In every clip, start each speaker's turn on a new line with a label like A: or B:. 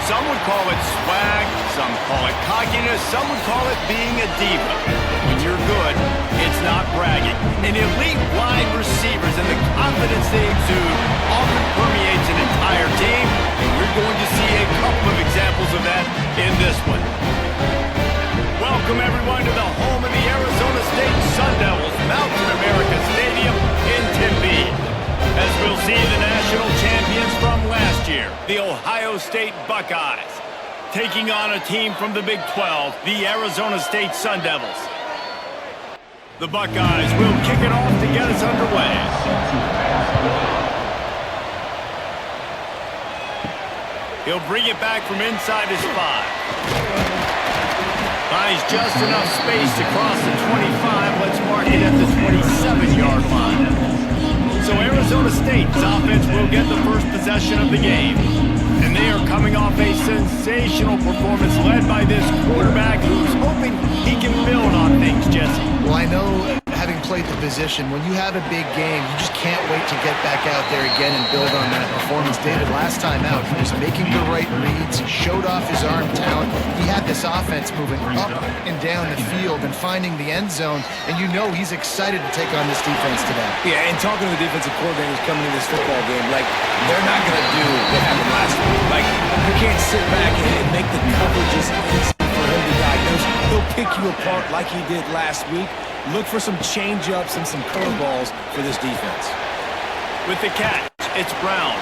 A: Some would call it swag, some call it cockiness, some would call it being a diva. When you're good, it's not bragging. And elite wide receivers and the confidence they exude often permeates an entire team, and we're going to see a couple of examples of that in this one. Welcome, everyone, to the home of the Arizona State Sun Devils, Mountain America Stadium in Tempe. As we'll see the national champions from last year, the Ohio State Buckeyes, taking on a team from the Big 12, the Arizona State Sun Devils. The Buckeyes will kick it off to get us underway. He'll bring it back from inside his 5. Finds just enough space to cross the 25. Let's mark it at the 27-yard line. So Arizona State's offense will get the first possession of the game. And they are coming off a sensational performance led by this quarterback who's hoping he can build on things, Jesse.
B: Well, I know, having played the position, when you have a big game, you just can't wait to get back out there again and build on that performance. David, last time out, he was making the right reads. He showed off his arm talent. He had this offense moving up and down the field and finding the end zone, and you know he's excited to take on this defense today.
C: Yeah, and talking to the defensive coordinators coming into this football game, like, they're not going to do what happened last week. Like, you can't sit back and make the coverages easy for him to diagnose. He'll pick you apart like he did last week. Look for some change-ups and some curveballs for this defense.
A: With the catch, it's Brown.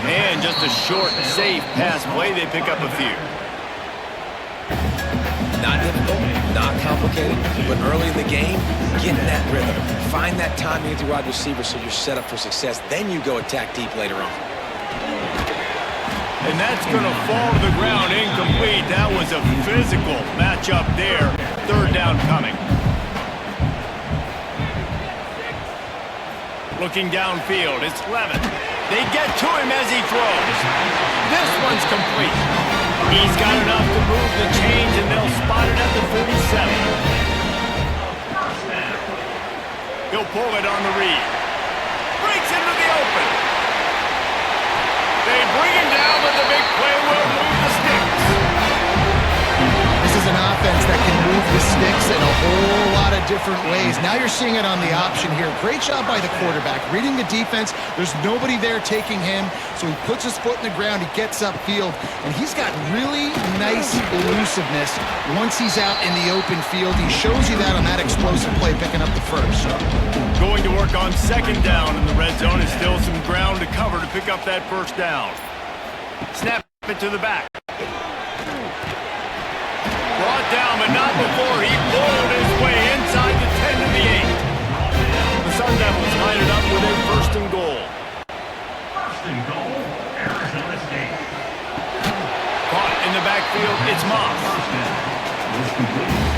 A: And just a short, safe pass play. They pick up a few.
C: Not difficult, not complicated, but early in the game, get in that rhythm. Find that timing with your wide receiver so you're set up for success. Then you go attack deep later on.
A: And that's going to fall to the ground incomplete. That was a physical matchup there. Third down coming. Looking downfield, it's Levin. They get to him as he throws. This one's complete. He's got enough to move the chains, and they'll spot it at the 47. He'll pull it on the read. Breaks into the open. They bring him down, but the big play will move the sticks.
B: This is an offense that can move the sticks in a whole lot of different ways. Now you're seeing it on the option here. Great job by the quarterback. Reading the defense, there's nobody there taking him, so he puts his foot in the ground, he gets upfield, and he's got really nice elusiveness once he's out in the open field. He shows you that on that explosive play, picking up the first.
A: Going to work on second down in the red zone. Is still some ground to cover to pick up that first down. Snap it to the back. Brought down, but not before he pulled his way inside the 10 to the 8. The Sun Devils line it up with a first and goal.
D: First and goal, Arizona State.
A: Caught in the backfield, it's Moss.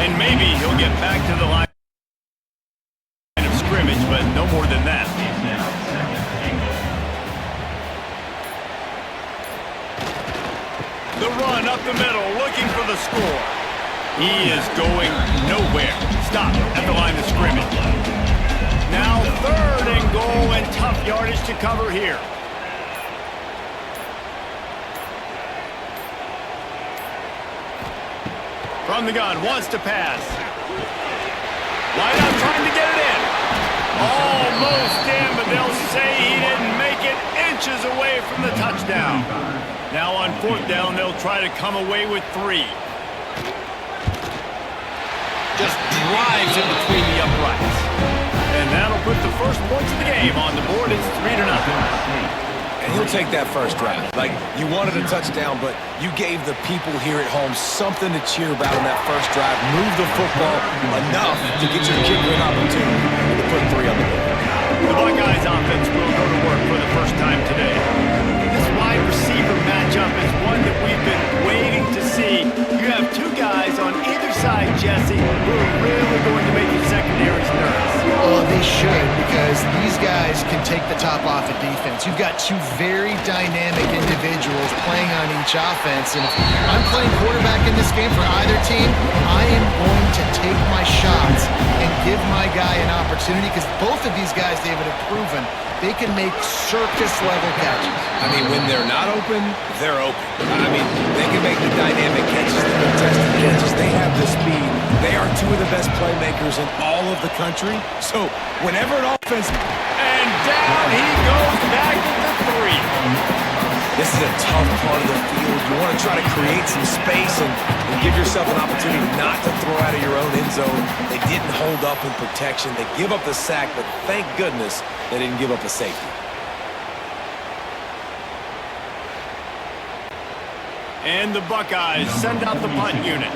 A: And maybe he'll get back to the line of scrimmage, but no more than that. The run up the middle, looking for the score. He is going nowhere. Stop at the line of scrimmage. Now third and goal, and tough yardage to cover here. From the gun, wants to pass. Wide out, trying to get it in. Almost in, but they'll say he didn't make it, inches away from the touchdown. Now on fourth down, they'll try to come away with 3. Just drives in between the uprights. And that'll put the first points of the game on the board. It's 3-0.
C: And he'll take that first drive. Like, you wanted a touchdown, but you gave the people here at home something to cheer about in that first drive. Move the football enough to get your kicker an opportunity to put 3 on the board.
A: The Buckeyes offense will go to work for the first time today. This wide receiver matchup is one that we've been waiting to see. You have 2 guys on either side, Jesse, who are really going to make the secondaries nervous.
B: Well, they should, because these guys can take the top off of defense. You've got 2 very dynamic individuals playing on each offense. And if I'm playing quarterback in this game for either team, I am going to take my shots and give my guy an opportunity because both of these guys, David, have proven they can make circus-level catches.
C: I mean, when they're not open, they're open. I mean, they can make the dynamic catches, the contested catches. They have the speed. They are two of the best playmakers in all of the country. So whenever an offense...
A: And down he goes back at the 3.
C: This is a tough part of the field. You want to try to create some space and give yourself an opportunity not to throw out of your own end zone. They didn't hold up in protection. They give up the sack, but thank goodness they didn't give up a safety.
A: And the Buckeyes send out the punt unit.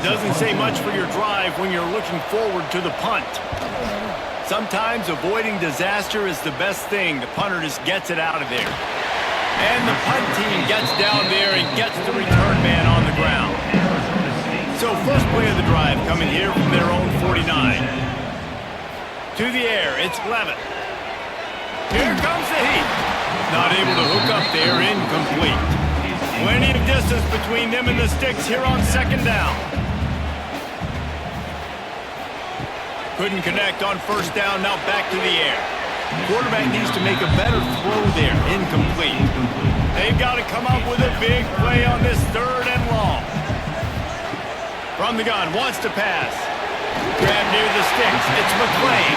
A: Doesn't say much for your drive when you're looking forward to the punt. Sometimes avoiding disaster is the best thing. The punter just gets it out of there. And the punt team gets down there and gets the return man on the ground. So first play of the drive coming here from their own 49. To the air, it's Levitt. Here comes the heat. Not able to hook up there, incomplete. Plenty of distance between them and the sticks here on second down. Couldn't connect on first down, now back to the air. Quarterback needs to make a better throw there, incomplete. They've got to come up with a big play on this 3rd and long. From the gun, wants to pass. Grab near the sticks, it's McClain.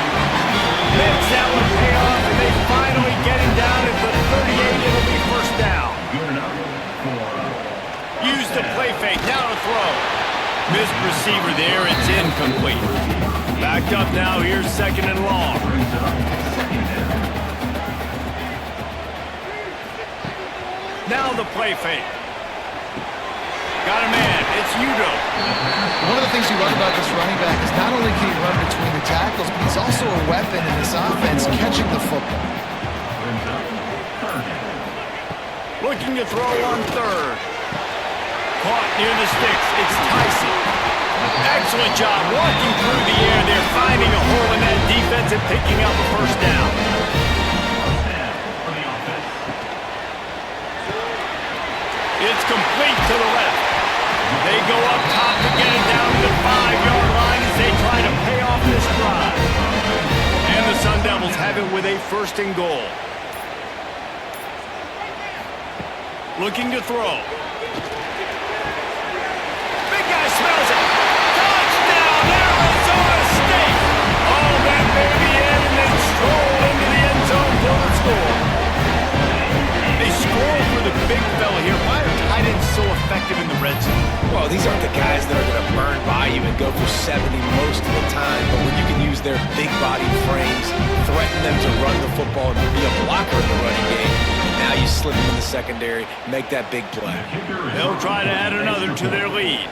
A: Makes that one pay off, and they finally get him down at the 38, it'll be first down. Use the play fake, now to throw. Missed receiver there, it's incomplete. Backed up now, here's 2nd and long. Now the play fake. Got a man, it's Udo.
B: One of the things you love about this running back is not only can he run between the tackles, but he's also a weapon in this offense catching the football.
A: Looking to throw on 3rd. Caught near the sticks, it's Tyson. Excellent job walking through the air there, finding a hole in that defense and picking up a first down. It's complete to the left. They go up top to get it down to the 5-yard line as they try to pay off this drive. And the Sun Devils have it with a 1st and goal. Looking to throw. Big guy smells it. Touchdown, Arizona State. Oh, that baby in and then stroll into the end zone for the score. They score for the big fella here. Why are tight ends so effective in the red zone?
C: Well, these aren't the guys that are going to burn by you and go for 70 most of the time, but when you can use their big body frames, threaten them to run the football and be a blocker in the running game, now you slip them in the secondary, make that big play.
A: They'll try to add another to their lead.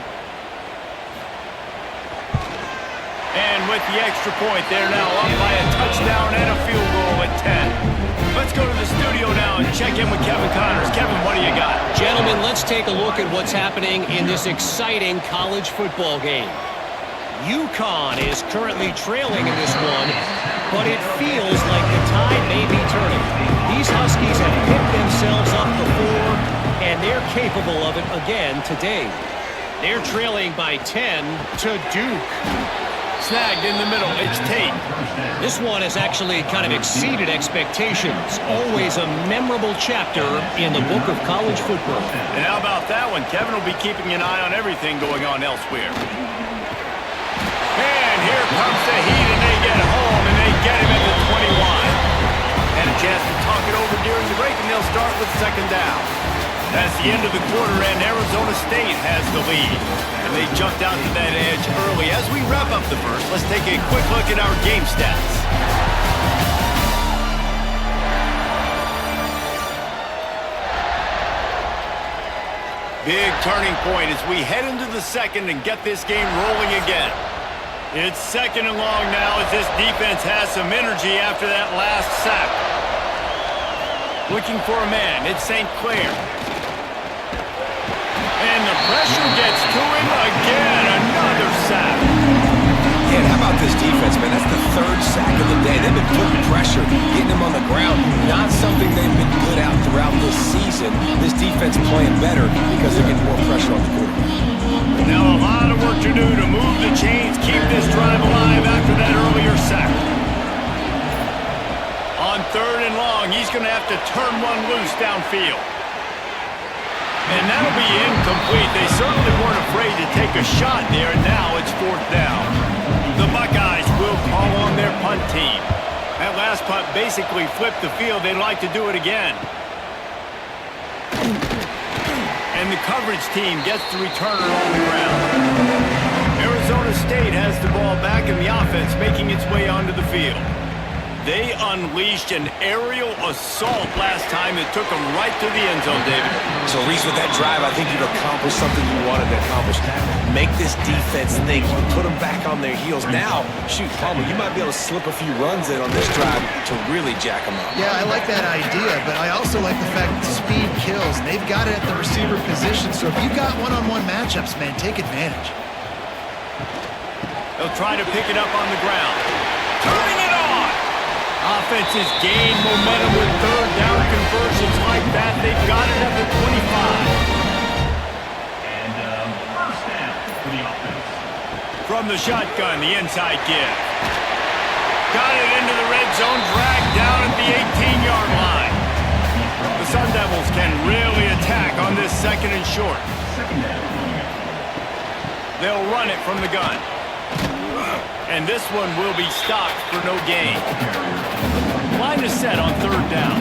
A: And with the extra point, they're now up by a touchdown and a field goal at 10. Let's go to the studio now and check in with Kevin Connors. Kevin, what do you got?
E: Gentlemen, let's take a look at what's happening in this exciting college football game. UConn is currently trailing in this one, but it feels like the tide may be turning. These Huskies have picked themselves up before, and they're capable of it again today. They're trailing by 10 to Duke.
A: Snagged in the middle, it's Tate.
E: This one has actually kind of exceeded expectations. Always a memorable chapter in the book of college football.
A: And how about that one? Kevin will be keeping an eye on everything going on elsewhere. And here comes the heat, and they get home, and they get him at the 21. Had a chance to talk it over during the break, and they'll start with 2nd down. That's the end of the quarter, and Arizona State has the lead. And they jumped out to that edge early. As we wrap up the first, let's take a quick look at our game stats. Big turning point as we head into the second and get this game rolling again. It's 2nd and long now as this defense has some energy after that last sack. Looking for a man, it's St. Clair. And the pressure gets to him again, another sack.
C: Yeah, how about about this defense, man. That's the third sack of the day. They've been putting pressure, getting them on the ground. Not something they've been good at throughout this season. This defense playing better because they're getting more pressure on the quarterback.
A: Now a lot of work to do to move the chains, keep this drive alive after that earlier sack. On 3rd and long, he's going to have to turn one loose downfield. And that'll be incomplete. They certainly weren't afraid to take a shot there, and now it's 4th down. The Buckeyes will call on their punt team. That last punt basically flipped the field. They'd like to do it again. And the coverage team gets the returner on the ground. Arizona State has the ball back, and the offense making its way onto the field. They unleashed an aerial assault last time that took them right to the end zone, David.
C: So, Reese, with that drive, I think you've accomplished something you wanted to accomplish. Make this defense think. You put them back on their heels. Now, shoot, Palmer, you might be able to slip a few runs in on this drive to really jack them up.
B: Yeah, I like that idea, but I also like the fact that speed kills, and they've got it at the receiver position. So if you've got one-on-one matchups, man, take advantage.
A: They'll try to pick it up on the ground. Turning it on! Offenses gain momentum with 3rd down conversions like that. They've got it at the 25.
D: And first down for the offense.
A: From the shotgun, the inside give. Got it into the red zone, dragged down at the 18-yard line. The Sun Devils can really attack on this 2nd and short.
D: Second down.
A: They'll run it from the gun. And this one will be stopped for no gain. Line is set on 3rd down.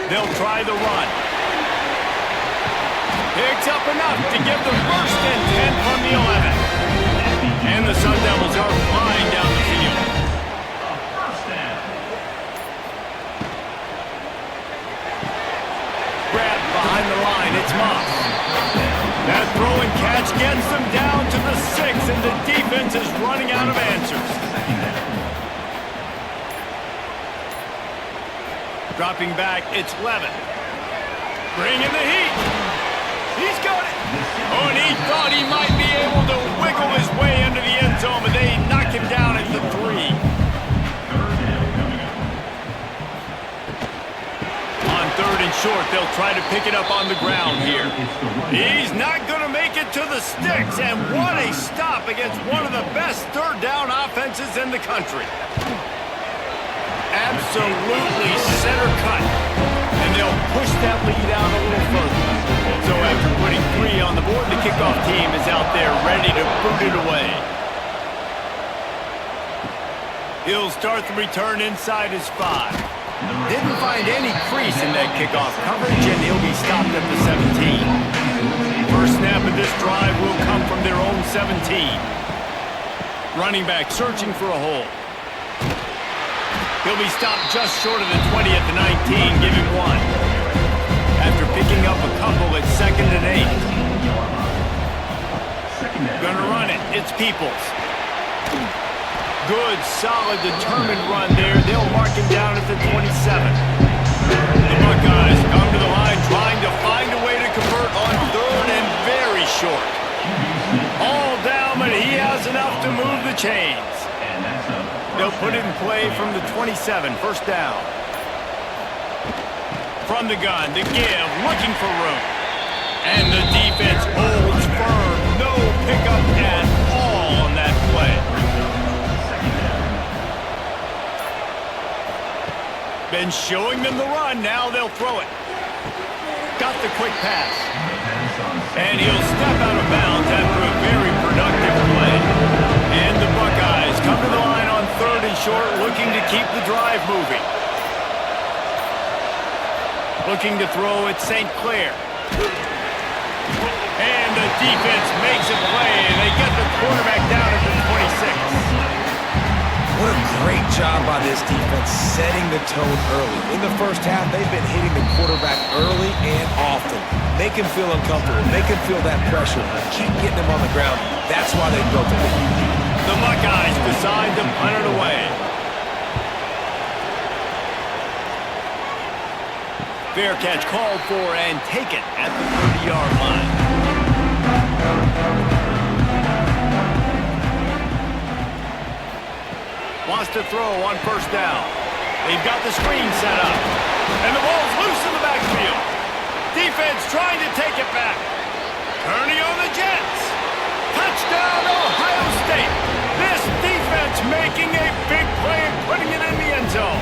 A: They'll try the run. Picks up enough to give them 1st and 10 from the 11. And the Sun Devils are flying down the field.
D: First down.
A: Grab behind the line, it's Moss. That throw and catch gets them down to the 6, and the defense is running out of answers. Dropping back, it's Levin. Bringing the heat. He's got it. Oh, and he thought he might be able to wiggle his way into the end zone, but they knock him down at the 3. On 3rd and short, they'll try to pick it up on the ground here. He's not going to make it to the sticks, and what a stop against one of the best 3rd down offenses in the country. Absolutely center cut, and they'll push that lead out a little further. So after putting 3 on the board, the kickoff team is out there ready to boot it away. He'll start the return inside his 5. Didn't find any crease in that kickoff coverage, and he'll be stopped at the 17. First snap of this drive will come from their own 17. Running back searching for a hole. He'll be stopped just short of the 20 at the 19, give him 1. After picking up a couple at 2nd and 8. Gonna run it, it's Peoples. Good, solid, determined run there. They'll mark him down at the 27. The Buckeyes come to the line trying to find a way to convert on 3rd and very short. All down, but he has enough to move the chains. They'll put it in play from the 27, 1st down. From the gun, the give, looking for room. And the defense holds firm. No pickup at all on that play. Been showing them the run, now they'll throw it. Got the quick pass. And he'll step out of bounds after a very productive play. And the Buckeyes come to the line on 3rd and short, looking to keep the drive moving. Looking to throw at St. Clair. And the defense makes a play, and they get the quarterback down at the 26.
C: What a great job by this defense setting the tone early. In the first half, they've been hitting the quarterback early and often. Make him feel uncomfortable. Make him feel that pressure. Keep getting him on the ground. That's why they built it.
A: The Buckeyes decide to punt it away. Fair catch called for and taken at the 30-yard line. wants to throw on first down. They've got the screen set up. And the ball's loose in the backfield. Defense trying to take it back. Turning on the Jets. Touchdown, Ohio State. This defense making a big play and putting it in the end zone.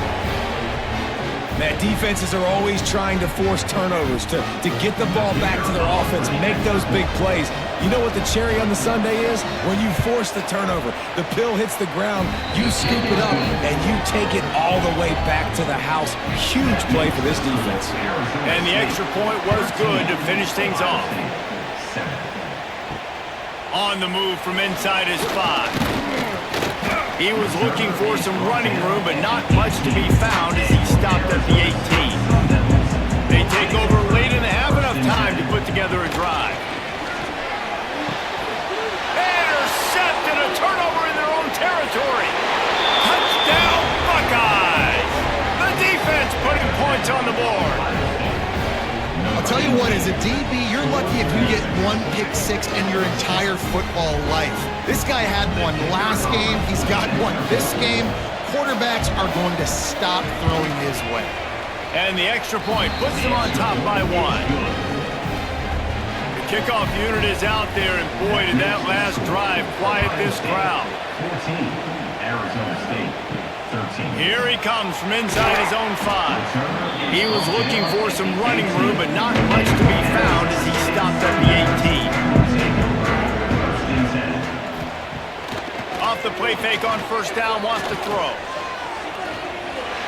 C: Man, defenses are always trying to force turnovers to get the ball back to their offense, make those big plays. You know what the cherry on the sundae is? When you force the turnover, the pill hits the ground, you scoop it up, and you take it all the way back to the house. Huge play for this defense.
A: And the extra point was good to finish things off. On the move from inside his 5. He was looking for some running room, but not much to be found as he stopped at the 18. They take over late in the half, enough time to put together a drive. Intercept and a turnover in their own territory. Touchdown, Buckeyes! The defense putting points on the board.
B: I'll tell you what, as a DB, you're lucky if you get 1 pick six in your entire football life. This guy had one last game. He's got one this game. Quarterbacks are going to stop throwing his way.
A: And the extra point puts them on top by 1. The kickoff unit is out there, and boy, did that last drive quiet this crowd.
D: 14, Arizona State. 13.
A: Here he comes from inside his own 5. He was looking for some running room, but not much to be found as he stopped at the 18. Off the play fake on first down, wants to throw.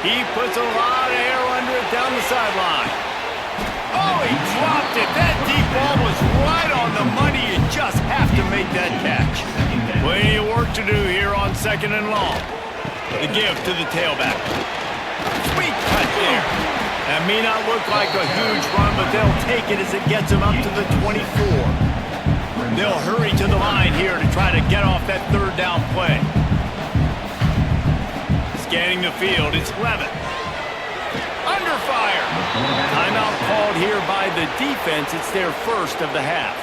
A: He puts a lot of air under it down the sideline. Oh, he dropped it. That deep ball was right on the money. You just have to make that catch. Plenty of work to do here on 2nd and long. The give to the tailback. Sweet cut there. That may not look like a huge run, but they'll take it as it gets them up to the 24. They'll hurry to the line here to try to get off that 3rd down play. Scanning the field, it's Levitt. Under fire. Timeout called here by the defense. It's their first of the half.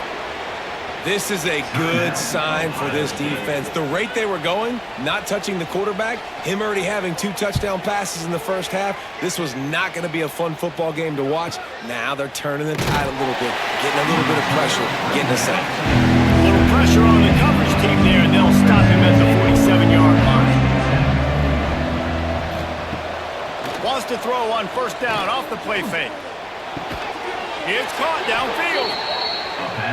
C: This is a good sign for this defense. The rate they were going, not touching the quarterback, him already having 2 touchdown passes in the first half, this was not going to be a fun football game to watch. Now they're turning the tide a little bit, getting a little bit of pressure, getting a sack.
A: A little pressure on the coverage team there, and they'll stop him at the 47-yard line. Wants to throw on first down off the play fake. It's caught downfield.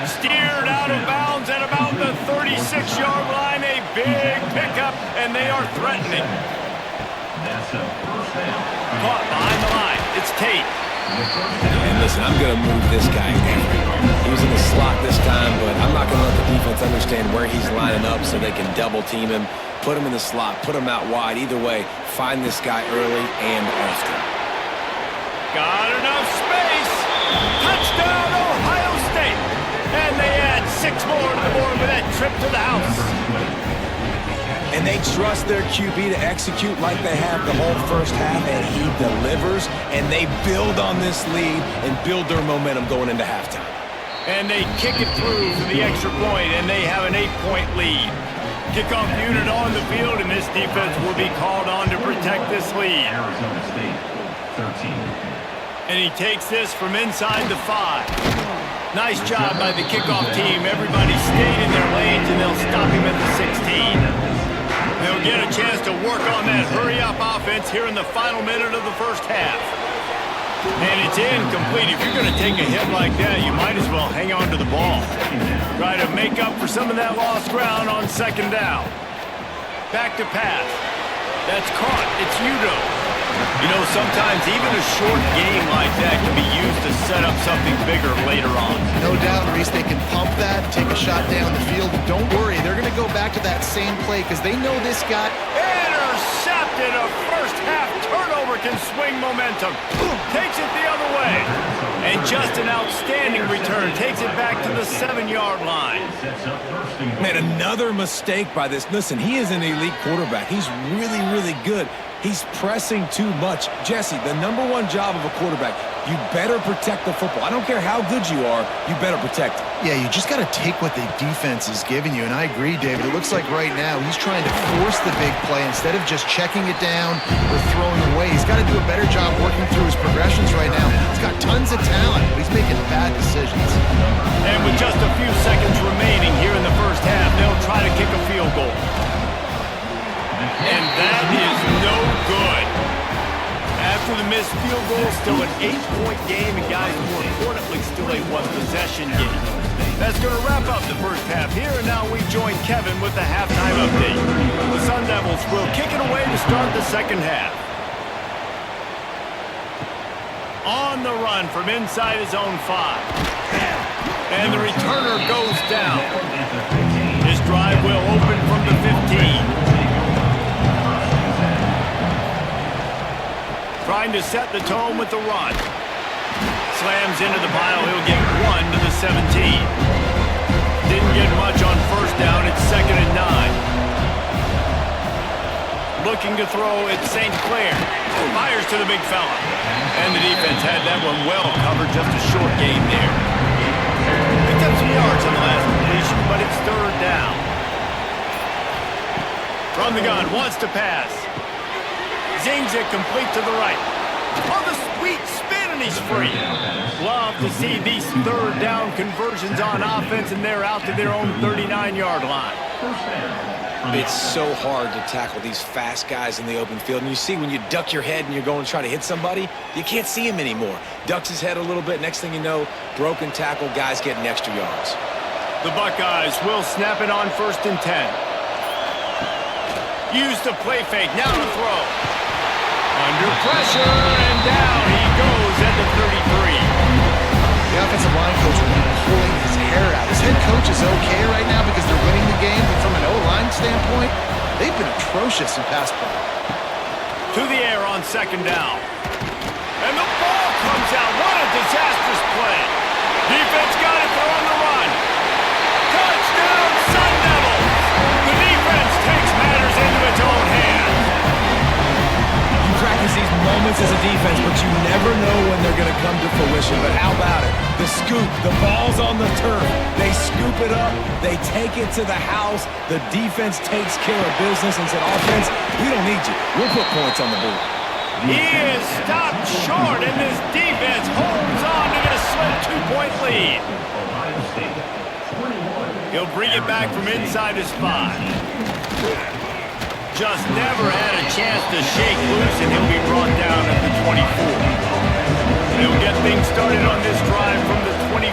A: Steered out of bounds at about the 36-yard line. A big pickup, and they are threatening. Caught behind the line. It's Tate.
C: And listen, I'm going to move this guy everywhere. He was in the slot this time, but I'm not going to let the defense understand where he's lining up so they can double team him, put him in the slot, put him out wide. Either way, find this guy early and often.
A: Got enough space. Touchdown, Ohio State. And they add 6 more to the board with that trip to the house.
C: And they trust their QB to execute like they have the whole first half, and he delivers, and they build on this lead and build their momentum going into halftime.
A: And they kick it through for the extra point, and they have an 8-point lead. Kickoff unit on the field, and this defense will be called on to protect this lead.
D: Arizona State, 13.
A: And he takes this from inside the 5. Nice job by the kickoff team. Everybody stayed in their lanes, and they'll stop him at the 16. They'll get a chance to work on that hurry-up offense here in the final minute of the first half. And it's incomplete. If you're going to take a hit like that, you might as well hang on to the ball. Try to make up for some of that lost ground on 2nd down. Back to pass. That's caught. It's Udo. You know, sometimes even a short game like that can be used to set up something bigger later on.
B: No doubt, Reese, they can pump that, take a shot down the field. Don't worry, they're going to go back to that same play because they know this guy.
A: Intercepted. A first half turnover can swing momentum. Takes it the other way. And just an outstanding return. Takes it back to the 7-yard line.
C: Man, another mistake by this. Listen, he is an elite quarterback. He's really, really good. He's pressing too much. Jesse, the #1 job of a quarterback, you better protect the football. I don't care how good you are, you better protect it.
B: Yeah, you just got to take what the defense is giving you, and I agree, David. It looks like right now he's trying to force the big play instead of just checking it down or throwing away. He's got to do a better job working through his progressions right now. He's got tons of talent, but he's making bad decisions.
A: And with just a few seconds remaining here in the first half, they'll try to kick a field goal. And that is no good. After the missed field goal, still an 8-point game, and guys, more importantly, still a one-possession game. That's going to wrap up the first half here, and now we join Kevin with the halftime update. The Sun Devils will kick it away to start the second half. On the run from inside his own 5. And the returner goes down. This drive will open from the 15. Trying to set the tone with the run. Slams into the pile. He'll get 1 to the 17. Didn't get much on first down. It's 2nd and 9. Looking to throw at St. Clair. Fires to the big fella. And the defense had that one well covered. Just a short game there. Picked up some yards on the last completion, but it's 3rd down. From the gun. Wants to pass. Zings it complete to the right. Oh, the sweet spin, and he's free. Love to see these 3rd down conversions on offense, and they're out to their own 39-yard line.
C: It's so hard to tackle these fast guys in the open field. And you see when you duck your head and you're going to try to hit somebody, you can't see him anymore. Ducks his head a little bit. Next thing you know, broken tackle, guys getting extra yards.
A: The Buckeyes will snap it on 1st and 10. Use the play fake. Now to throw. Under pressure, and down he goes at the 33.
B: The offensive line coach will be pulling his hair out. His head coach is okay right now because they're winning the game, but from an O-line standpoint, they've been atrocious in pass play.
A: To the air on 2nd down. And the ball comes out. What a disastrous play. Defense got it. They're on the run. Touchdown, Sun Devils. The defense takes matters into its own hands.
C: Practice these moments as a defense, but you never know when they're going to come to fruition. But how about it? The scoop, the ball's on the turf. They scoop it up. They take it to the house. The defense takes care of business and said, offense, we don't need you. We'll put points on the board.
A: He is stopped short, and this defense holds on to get a slim 2-point lead. He'll bring it back from inside his 5. Just never had a chance to shake loose, and he'll be brought down at the 24. He'll get things started on this drive from the 24.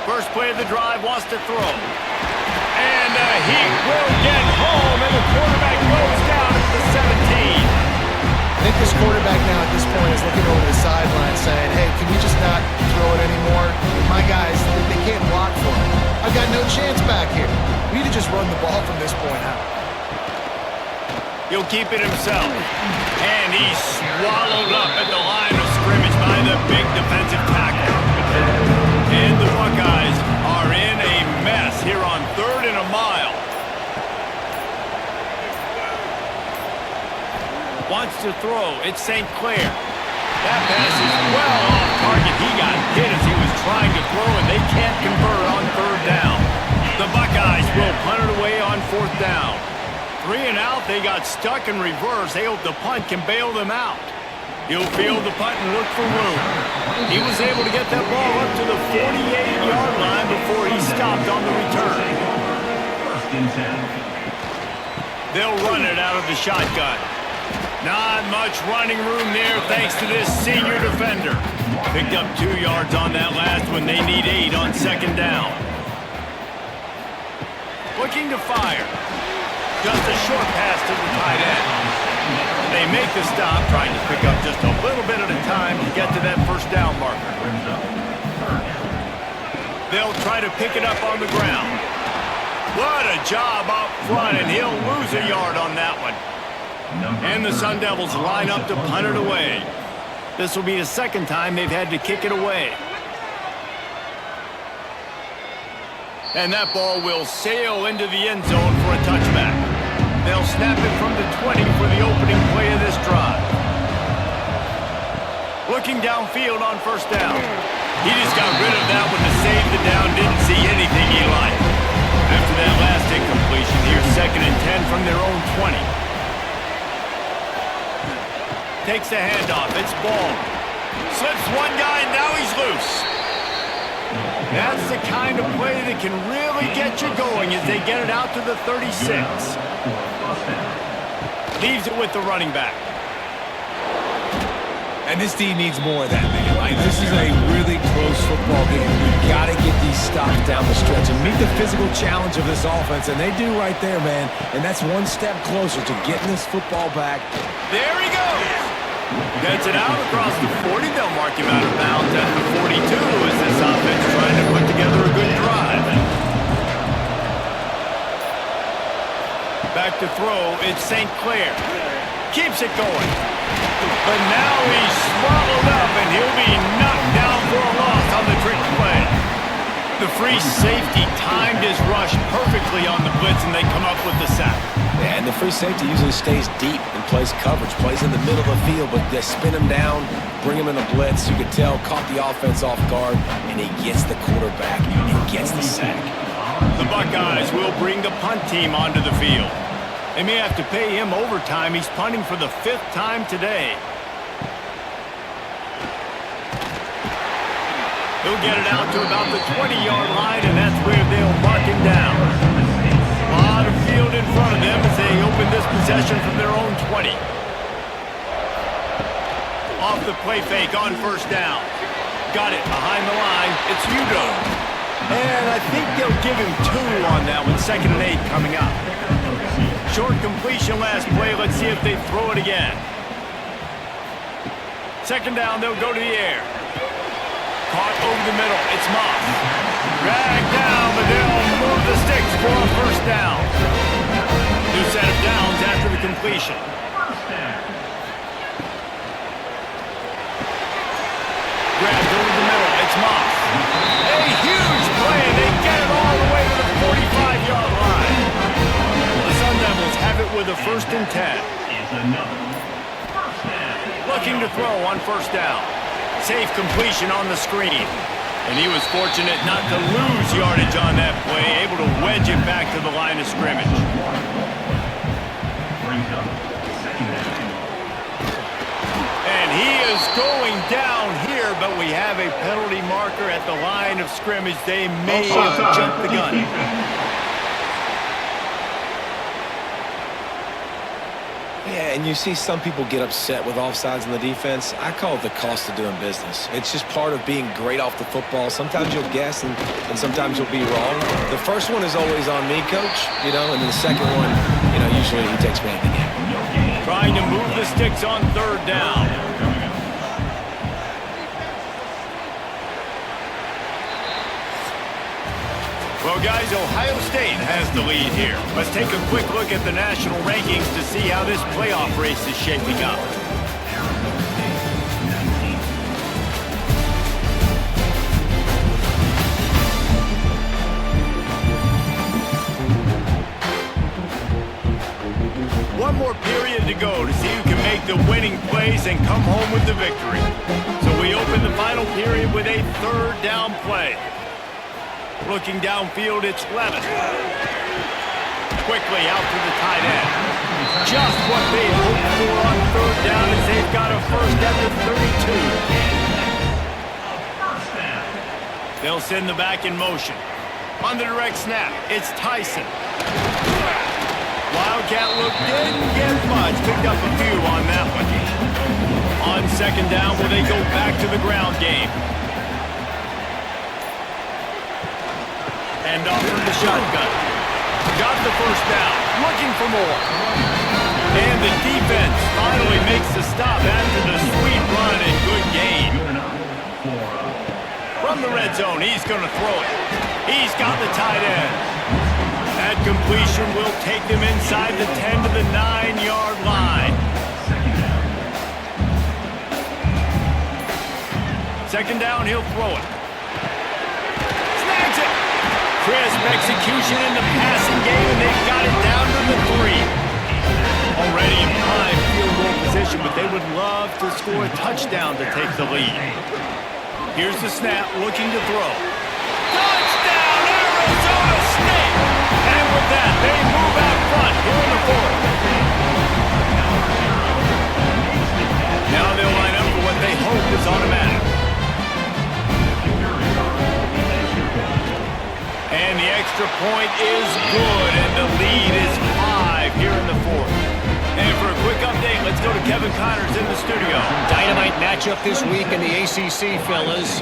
A: First play of the drive, wants to throw. And he will get home, and the quarterback goes down at the 17.
B: I think this quarterback now at this point is looking over the sideline saying, hey, can we just not throw it anymore? My guys, they can't block for me. I've got no chance back here. We need to just run the ball from this point out.
A: He'll keep it himself. And he's swallowed up at the line of scrimmage by the big defensive tackle. And the Buckeyes are in a mess here on 3rd and a mile. Wants to throw. It's St. Clair. That pass is well off target. He got hit as he was trying to throw, and they can't convert on 3rd down. The Buckeyes will punt it away on 4th down. 3 and out, they got stuck in reverse. They hope the punt can bail them out. He'll field the punt and look for room. He was able to get that ball up to the 48-yard line before he stopped on the return. They'll run it out of the shotgun. Not much running room there thanks to this senior defender. Picked up 2 yards on that last one. They need 8 on 2nd down. Looking to fire. Just a short pass to the tight end. They make the stop, trying to pick up just a little bit at a time to get to that 1st down marker. They'll try to pick it up on the ground. What a job up front, and he'll lose a yard on that one. And the Sun Devils line up to punt it away. This will be the 2nd time they've had to kick it away. And that ball will sail into the end zone for a touchback. They'll snap it from the 20 for the opening play of this drive. Looking downfield on first down. He just got rid of that one to save the down. Didn't see anything he liked. After that last incompletion, here's 2nd and 10 from their own 20. Takes the handoff. It's ball. Slips one guy, and now he's loose. That's the kind of play that can really get you going as they get it out to the 36. Leaves it with the running back.
C: And this team needs more of that, man. Like, this is a really close football game. You got to get these stops down the stretch and meet the physical challenge of this offense, and they do right there, man. And that's one step closer to getting this football back.
A: There he goes. Gets it out across the 40. They'll mark him out of bounds at the 42 as this offense trying to put together a good drive. Back to throw. It's St. Clair. Keeps it going. But now he's swallowed up, and he'll be knocked down for a loss on the trick play. The free safety timed his rush perfectly on the blitz, and they come up with the sack.
C: Yeah, and the free safety usually stays deep and plays coverage, plays in the middle of the field, but they spin him down, bring him in a blitz. You could tell, caught the offense off guard, and he gets the quarterback and gets the sack.
A: The Buckeyes will bring the punt team onto the field. They may have to pay him overtime. He's punting for the 5th time today. He'll get it out to about the 20-yard line, and that's where they'll mark him down. A lot of field in front of them as they open this possession from their own 20. Off the play fake on first down. Got it behind the line. It's Udo. And I think they'll give him 2 on that one. 2nd and 8 coming up. Short completion last play. Let's see if they throw it again. 2nd down, they'll go to the air. Caught over the middle. It's Moss. Dragged down, but they'll move the sticks for a first down. New set of downs after the completion. Grabbed over the middle. It's Moss. A huge play. They get it all the way to the 45-yard line. The Sun Devils have it with a 1st and 10. Looking to throw on first down. Safe completion on the screen. And he was fortunate not to lose yardage on that play, able to wedge it back to the line of scrimmage. And he is going down here, but we have a penalty marker at the line of scrimmage. They may have jumped the gun.
C: Yeah, and you see some people get upset with offsides in the defense. I call it the cost of doing business. It's just part of being great off the football. Sometimes you'll guess and sometimes you'll be wrong. The first one is always on me, Coach, and then the second one, usually he takes me in the game.
A: Trying to move the sticks on 3rd down. Well, guys, Ohio State has the lead here. Let's take a quick look at the national rankings to see how this playoff race is shaping up. One more period to go to see who can make the winning plays and come home with the victory. So we open the final period with a 3rd down play. Looking downfield, it's Levis. Quickly out to the tight end. Just what they hoped for on 3rd down as they've got a first at the 32. They'll send the back in motion. On the direct snap, it's Tyson. Wildcat look didn't get much. Picked up a few on that one. On 2nd down, will they go back to the ground game? And off from the shotgun. Got the first down. Looking for more. And the defense finally makes the stop after the sweet run and good gain. From the red zone, he's going to throw it. He's got the tight end. That completion will take them inside the 10 to the 9-yard line. 2nd down, he'll throw it. Crisp execution in the passing game, and they've got it down to the 3. already in prime field goal position, but they would love to score a touchdown to take the lead. Here's the snap, looking to throw. Touchdown, Arizona State! And with that, they move out front here in the fourth. Now they'll line up for what they hope is automatic. And the extra point is good, and the lead is 5 here in the fourth. And for a quick update, let's go to Kevin Connors in the studio.
E: Dynamite matchup this week in the ACC, fellas.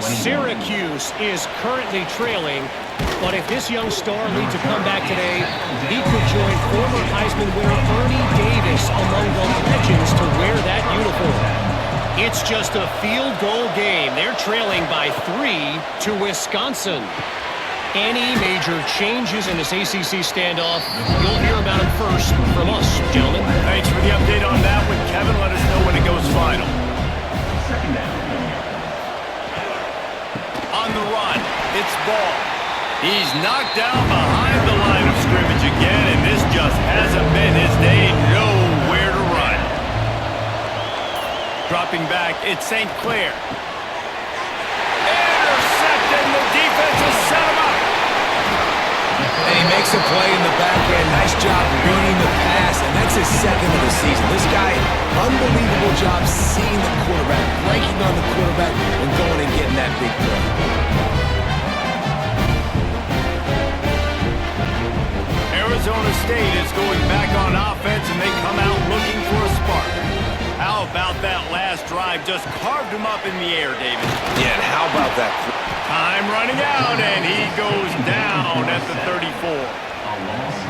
E: Syracuse is currently trailing, but if this young star leads a comeback today, he could join former Heisman winner Ernie Davis among the legends to wear that uniform. It's just a field goal game. They're trailing by 3 to Wisconsin. Any major changes in this ACC standoff, you'll hear about them first from us, gentlemen.
A: Thanks for the update on that one, Kevin. Let us know when it goes final.
D: Second down.
A: On the run, it's Ball. He's knocked down behind the line of scrimmage again, and this just hasn't been his day. Nowhere to run. Dropping back, it's St. Clair. Intercepted, the defense has set him up.
C: And he makes a play in the back end. Nice job reading the pass, and that's his second of the season. This guy, unbelievable job seeing the quarterback, breaking on the quarterback, and going and getting that big play.
A: Arizona State is going back on offense, and they come out looking for a spark. How about that last drive? Just carved him up in the air, David.
C: Yeah, and how about that?
A: Time running out, and he goes down at the 34.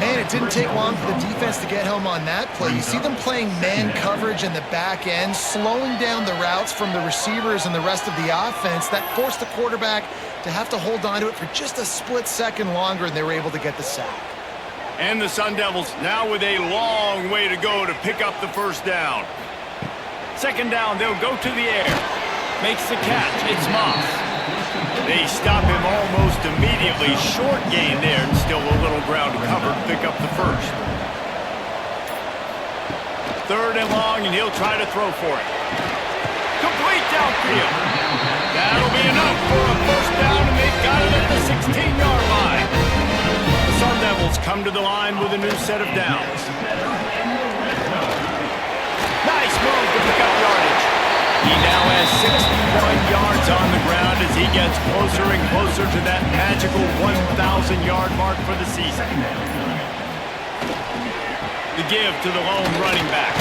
B: Man, it didn't take long for the defense to get home on that play. You see them playing man coverage in the back end, slowing down the routes from the receivers and the rest of the offense. That forced the quarterback to have to hold on to it for just a split second longer, and they were able to get the sack.
A: And the Sun Devils now with a long way to go to pick up the first down. Second down, they'll go to the air. Makes the catch. It's Moss. They stop him almost immediately. Short gain there, and still a little ground to cover to pick up the first. Third and long, and he'll try to throw for it. Complete downfield. That'll be enough for a first down, and they've got it at the 16-yard line. The Sun Devils come to the line with a new set of downs. Nice move to pick up yardage. He now has 61 yards on the ground as he gets closer and closer to that magical 1,000-yard mark for the season. The give to the lone running back.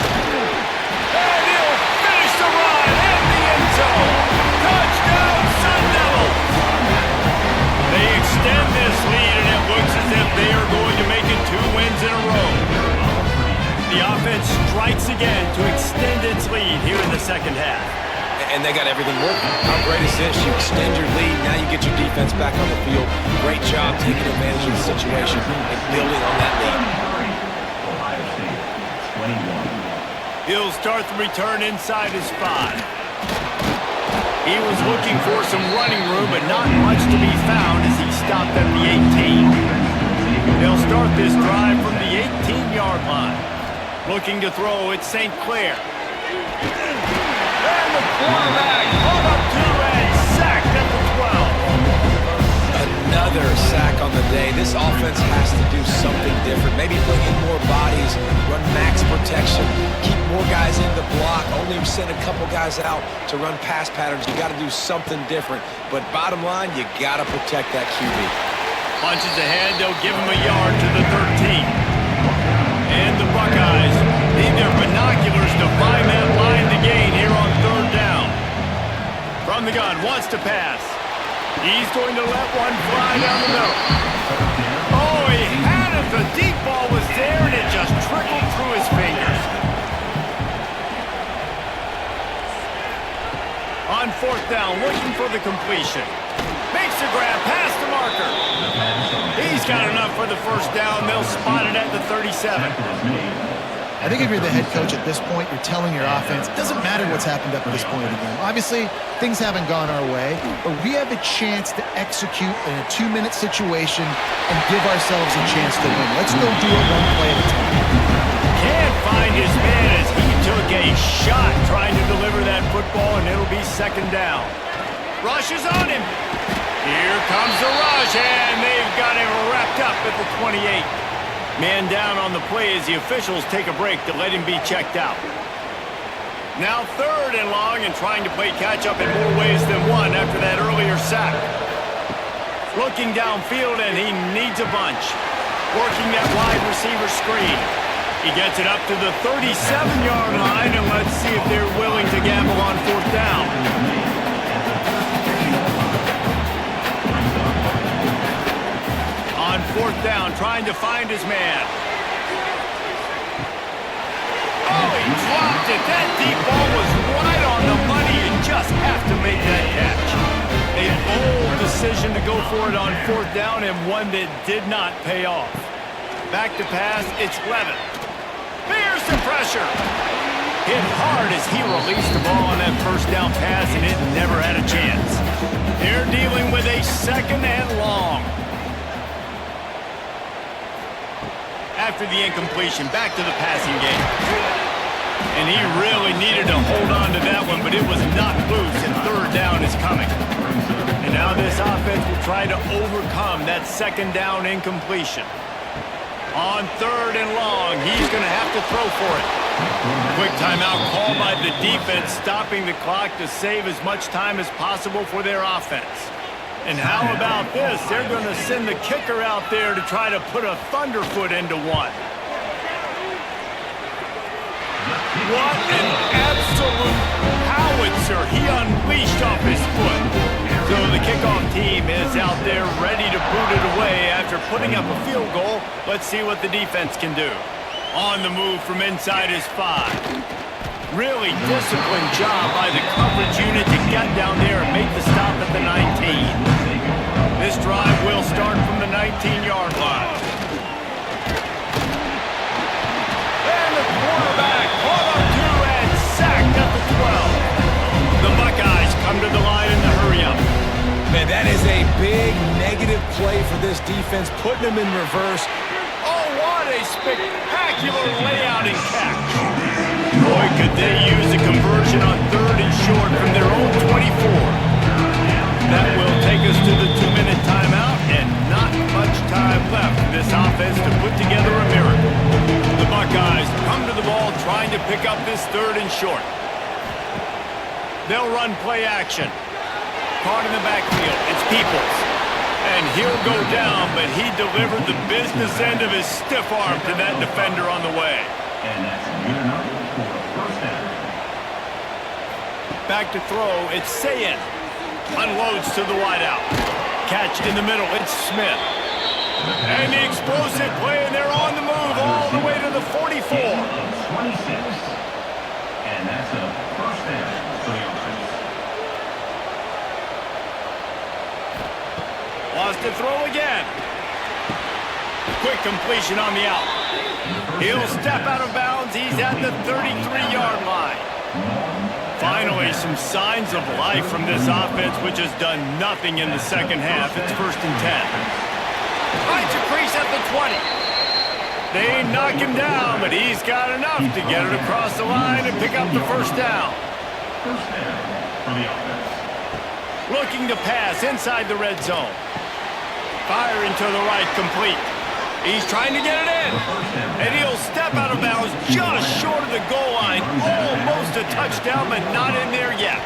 A: And he'll finish the run in the end zone. Touchdown, Sun Devils! They extend this lead, and it looks as if they are going to make it 2 wins in a row. The offense strikes again to extend its lead here in the second half.
C: And they got everything working. How great is this? You extend your lead, now you get your defense back on the field. Great job taking advantage of the situation and building on that lead.
D: Ohio State, 21.
A: He'll start the return inside his 5. He was looking for some running room, but not much to be found as he stopped at the 18. They'll start this drive from the 18-yard line. Looking to throw, it's St. Clair. And the quarterback caught up to and sacked at the 12.
C: Another sack on the day. This offense has to do something different. Maybe bring in more bodies, run max protection, keep more guys in the block, only send a couple guys out to run pass patterns. You got to do something different. But bottom line, you got to protect that QB.
A: Punches ahead, they'll give him a yard to the 13. And the Buckeyes need their binoculars to find that line to gain here on third down. From the gun, wants to pass. He's going to let one fly down the middle. Oh, he had it. The deep ball was there, and it just trickled through his fingers. On fourth down, looking for the completion. Makes the grab past the marker. He's got enough for the first down. They'll spot it at the 37.
B: I think if you're the head coach at this point, you're telling your offense, it doesn't matter what's happened up to this point of the game. Obviously, things haven't gone our way, but we have a chance to execute in a 2-minute situation and give ourselves a chance to win. Let's go do it one play at a time.
A: Can't find find his man as he took a shot trying to deliver that football, and it'll be second down. Rush is on him. Here comes the rush, and they've got him wrapped up at the 28. Man down on the play as the officials take a break to let him be checked out. Now third and long, and trying to play catch-up in more ways than one after that earlier sack. Looking downfield, and he needs a bunch. Working that wide receiver screen. He gets it up to the 37-yard line, and let's see if they're willing to gamble on fourth down. On fourth down, trying to find his man. Oh, he dropped it. That deep ball was right on the money. You just have to make that catch. A bold decision to go for it on fourth down, and one that did not pay off. Back to pass, it's Levitt. Here's the pressure. Hit hard as he released the ball on that first down pass, and it never had a chance. They're dealing with a second and long. After the incompletion, back to the passing game. And he really needed to hold on to that one, but it was knocked loose, and third down is coming. And now this offense will try to overcome that second down incompletion. On third and long, he's going to have to throw for it. Quick timeout call by the defense, stopping the clock to save as much time as possible for their offense. And how about this? They're going to send the kicker out there to try to put a thunderfoot into one. What an absolute howitzer he unleashed off his foot. So the kickoff team is out there ready to boot it away after putting up a field goal. Let's see what the defense can do. On the move from inside his 5. Really disciplined job by the coverage unit to get down there and make the stop at the 19. This drive will start from the 19-yard line. And the quarterback caught up to and sacked at the 12. The Buckeyes come to the line in the hurry-up.
C: Man, that is a big negative play for this defense, putting them in reverse.
A: Oh, what a spectacular layout and catch. Boy, could they use a conversion on third and short from their own 24. That will take us to the 2-minute timeout, and not much time left for this offense to put together a miracle. The Buckeyes come to the ball trying to pick up this third and short. They'll run play action. Caught in the backfield, it's Peoples. And he'll go down, but he delivered the business end of his stiff arm to that defender on the way.
D: And that's good enough for a first down.
A: Back to throw, it's Sayin. Unloads to the wideout. Catch in the middle, it's Smith. And the explosive play, and they're on the move all the way to the 44.
D: 26. And that's a first down for the offense.
A: Lost to throw again. Quick completion on the out. He'll step out of bounds. He's at the 33-yard line. Finally, some signs of life from this offense, which has done nothing in the second half. It's first and 10. Finds a crease at the 20. They knock him down, but he's got enough to get it across the line and pick up the first down.
D: First down for the offense.
A: Looking to pass inside the red zone. Firing to the right, complete. He's trying to get it in. And he'll step out of bounds just short of the goal line. Almost a touchdown, but not in there yet.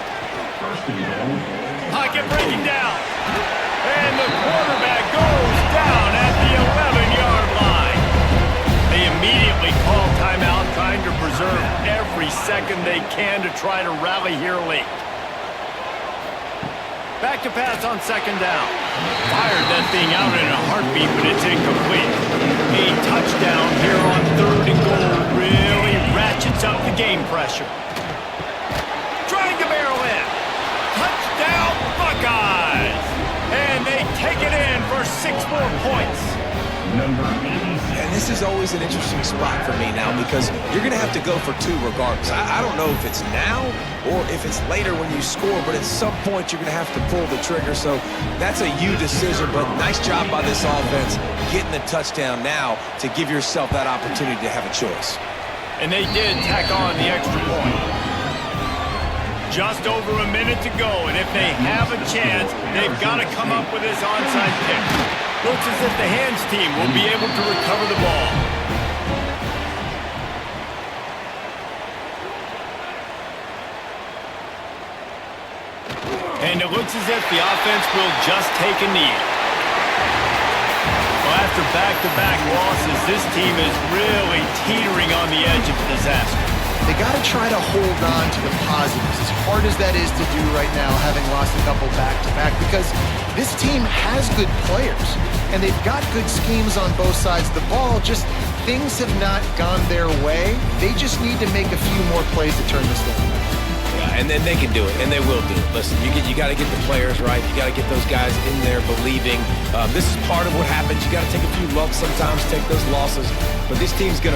A: Pocket breaking down. And the quarterback goes down at the 11-yard line. They immediately call timeout, trying to preserve every second they can to try to rally here late. Back to pass on second down. Fired that thing out in a heartbeat, but it's incomplete. A touchdown here on third and goal really ratchets up the game pressure. Trying to barrel in. Touchdown Buckeyes! And they take it in for 6 more points.
D: Number 86.
C: And this is always an interesting spot for me now because you're going to have to go for 2 regardless. I don't know if it's now or if it's later when you score, but at some point you're going to have to pull the trigger. So that's a you decision, but nice job by this offense getting the touchdown now to give yourself that opportunity to have a choice.
A: And they did tack on the extra point. Just over a minute to go, and if they have a chance, they've got to come up with this onside kick. Looks as if the hands team will be able to recover the ball. And it looks as if the offense will just take a knee. Well, after back-to-back losses, this team is really teetering on the edge of disaster.
B: They got to try to hold on to the positives, as hard as that is to do right now, having lost a couple back-to-back, because this team has good players, and they've got good schemes on both sides of the ball, just things have not gone their way. They just need to make a few more plays to turn this thing around.
C: Yeah, and then they can do it, and they will do it. Listen, you got to get the players right. You got to get those guys in there believing. This is part of what happens. You got to take a few lumps sometimes, take those losses, but this team's going to